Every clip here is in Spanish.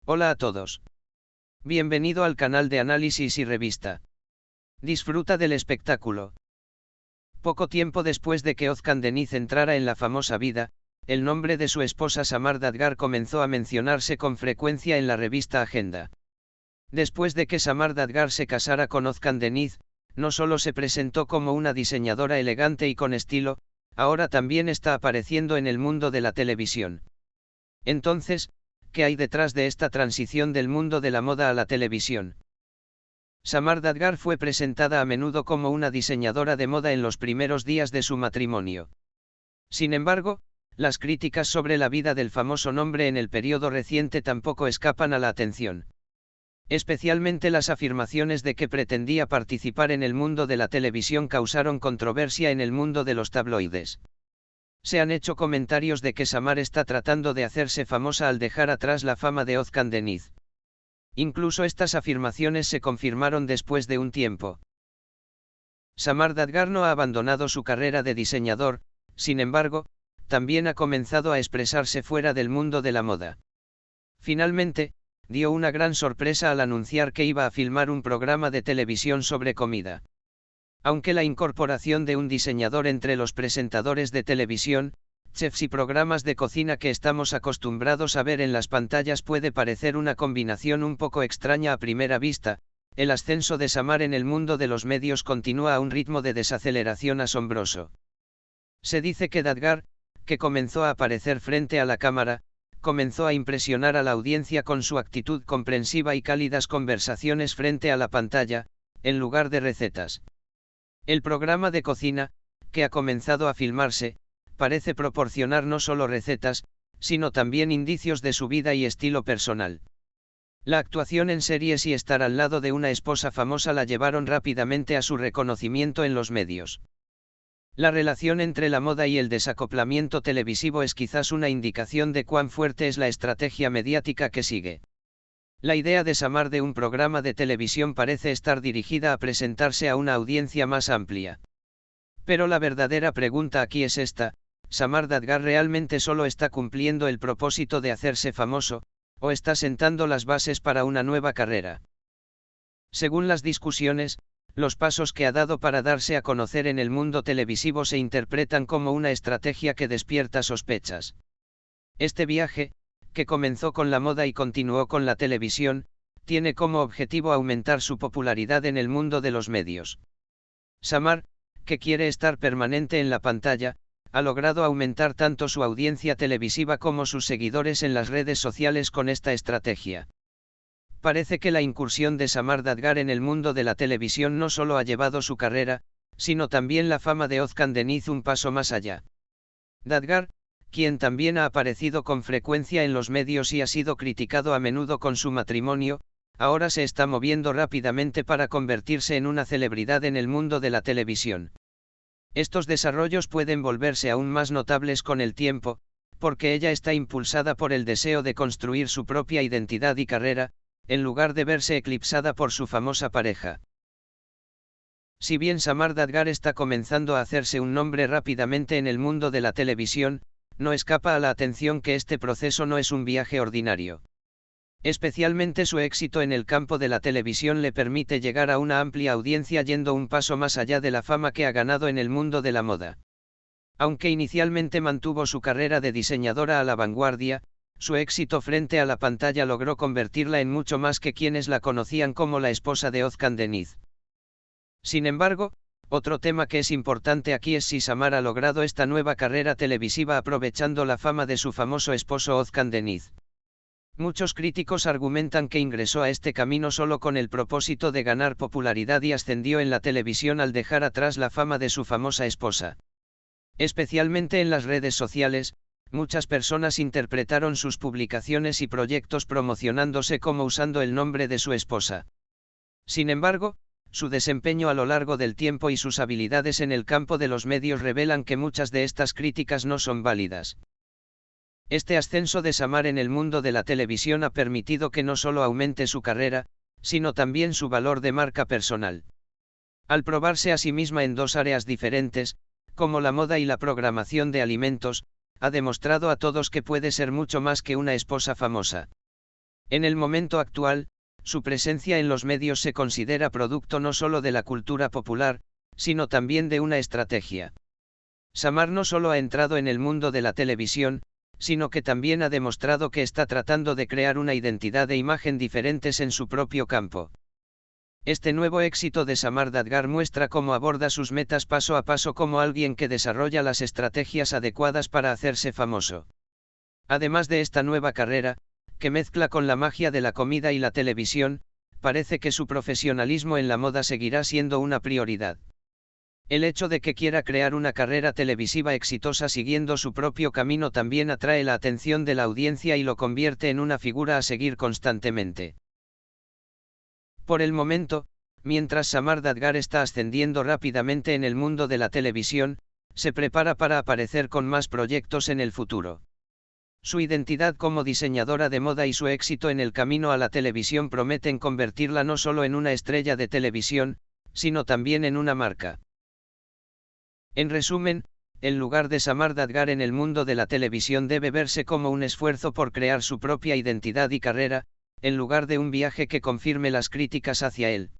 Hola a todos. Bienvenido al canal de análisis y revista. Disfruta del espectáculo. Poco tiempo después de que Özcan Deniz entrara en la famosa vida, el nombre de su esposa Samar Dadgar comenzó a mencionarse con frecuencia en la revista Agenda. Después de que Samar Dadgar se casara con Özcan Deniz, no solo se presentó como una diseñadora elegante y con estilo, ahora también está apareciendo en el mundo de la televisión. Entonces, ¿qué hay detrás de esta transición del mundo de la moda a la televisión? Samar Dadgar fue presentada a menudo como una diseñadora de moda en los primeros días de su matrimonio. Sin embargo, las críticas sobre la vida del famoso nombre en el periodo reciente tampoco escapan a la atención. Especialmente las afirmaciones de que pretendía participar en el mundo de la televisión causaron controversia en el mundo de los tabloides. Se han hecho comentarios de que Samar está tratando de hacerse famosa al dejar atrás la fama de Özcan Deniz. Incluso estas afirmaciones se confirmaron después de un tiempo. Samar Dadgar no ha abandonado su carrera de diseñador, sin embargo, también ha comenzado a expresarse fuera del mundo de la moda. Finalmente, dio una gran sorpresa al anunciar que iba a filmar un programa de televisión sobre comida. Aunque la incorporación de un diseñador entre los presentadores de televisión, chefs y programas de cocina que estamos acostumbrados a ver en las pantallas puede parecer una combinación un poco extraña a primera vista, el ascenso de Samar en el mundo de los medios continúa a un ritmo de desaceleración asombroso. Se dice que Dadgar, que comenzó a aparecer frente a la cámara, comenzó a impresionar a la audiencia con su actitud comprensiva y cálidas conversaciones frente a la pantalla, en lugar de recetas. El programa de cocina, que ha comenzado a filmarse, parece proporcionar no solo recetas, sino también indicios de su vida y estilo personal. La actuación en series y estar al lado de una esposa famosa la llevaron rápidamente a su reconocimiento en los medios. La relación entre la moda y el desacoplamiento televisivo es quizás una indicación de cuán fuerte es la estrategia mediática que sigue. La idea de Samar de un programa de televisión parece estar dirigida a presentarse a una audiencia más amplia. Pero la verdadera pregunta aquí es esta: ¿Samar Dadgar realmente solo está cumpliendo el propósito de hacerse famoso, o está sentando las bases para una nueva carrera? Según las discusiones, los pasos que ha dado para darse a conocer en el mundo televisivo se interpretan como una estrategia que despierta sospechas. Este viaje, que comenzó con la moda y continuó con la televisión, tiene como objetivo aumentar su popularidad en el mundo de los medios. Samar, que quiere estar permanente en la pantalla, ha logrado aumentar tanto su audiencia televisiva como sus seguidores en las redes sociales con esta estrategia. Parece que la incursión de Samar Dadgar en el mundo de la televisión no solo ha llevado su carrera, sino también la fama de Özcan Deniz un paso más allá. Dadgar, quien también ha aparecido con frecuencia en los medios y ha sido criticado a menudo con su matrimonio, ahora se está moviendo rápidamente para convertirse en una celebridad en el mundo de la televisión. Estos desarrollos pueden volverse aún más notables con el tiempo, porque ella está impulsada por el deseo de construir su propia identidad y carrera, en lugar de verse eclipsada por su famosa pareja. Si bien Samar Dadgar está comenzando a hacerse un nombre rápidamente en el mundo de la televisión, no escapa a la atención que este proceso no es un viaje ordinario. Especialmente su éxito en el campo de la televisión le permite llegar a una amplia audiencia yendo un paso más allá de la fama que ha ganado en el mundo de la moda. Aunque inicialmente mantuvo su carrera de diseñadora a la vanguardia, su éxito frente a la pantalla logró convertirla en mucho más que quienes la conocían como la esposa de Özcan Deniz. Sin embargo, otro tema que es importante aquí es si Samar ha logrado esta nueva carrera televisiva aprovechando la fama de su famoso esposo Özcan Deniz. Muchos críticos argumentan que ingresó a este camino solo con el propósito de ganar popularidad y ascendió en la televisión al dejar atrás la fama de su famosa esposa. Especialmente en las redes sociales, muchas personas interpretaron sus publicaciones y proyectos promocionándose como usando el nombre de su esposa. Sin embargo, su desempeño a lo largo del tiempo y sus habilidades en el campo de los medios revelan que muchas de estas críticas no son válidas. Este ascenso de Samar en el mundo de la televisión ha permitido que no solo aumente su carrera, sino también su valor de marca personal. Al probarse a sí misma en dos áreas diferentes, como la moda y la programación de alimentos, ha demostrado a todos que puede ser mucho más que una esposa famosa. En el momento actual, su presencia en los medios se considera producto no solo de la cultura popular, sino también de una estrategia. Samar no solo ha entrado en el mundo de la televisión, sino que también ha demostrado que está tratando de crear una identidad e imagen diferentes en su propio campo. Este nuevo éxito de Samar Dadgar muestra cómo aborda sus metas paso a paso como alguien que desarrolla las estrategias adecuadas para hacerse famoso. Además de esta nueva carrera, que mezcla con la magia de la comida y la televisión, parece que su profesionalismo en la moda seguirá siendo una prioridad. El hecho de que quiera crear una carrera televisiva exitosa siguiendo su propio camino también atrae la atención de la audiencia y lo convierte en una figura a seguir constantemente. Por el momento, mientras Samar Dadgar está ascendiendo rápidamente en el mundo de la televisión, se prepara para aparecer con más proyectos en el futuro. Su identidad como diseñadora de moda y su éxito en el camino a la televisión prometen convertirla no solo en una estrella de televisión, sino también en una marca. En resumen, el lugar de Samar Dadgar en el mundo de la televisión debe verse como un esfuerzo por crear su propia identidad y carrera, en lugar de un viaje que confirme las críticas hacia él.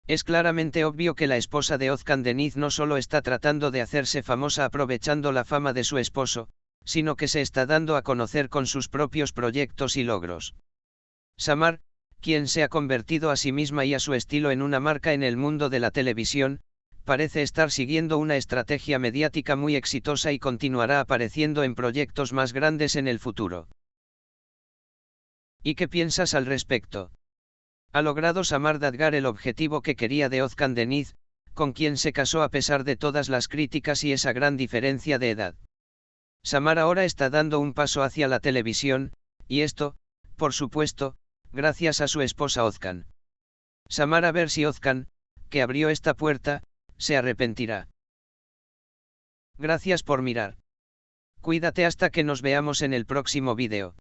Es claramente obvio que la esposa de Özkan Deniz no solo está tratando de hacerse famosa aprovechando la fama de su esposo, sino que se está dando a conocer con sus propios proyectos y logros. Samar, quien se ha convertido a sí misma y a su estilo en una marca en el mundo de la televisión, parece estar siguiendo una estrategia mediática muy exitosa y continuará apareciendo en proyectos más grandes en el futuro. ¿Y qué piensas al respecto? ¿Ha logrado Samar Dadgar el objetivo que quería de Özkan Deniz, con quien se casó a pesar de todas las críticas y esa gran diferencia de edad? Samar ahora está dando un paso hacia la televisión, y esto, por supuesto, gracias a su esposa Özkan. Samar, a ver si Özkan, que abrió esta puerta, se arrepentirá. Gracias por mirar. Cuídate hasta que nos veamos en el próximo vídeo.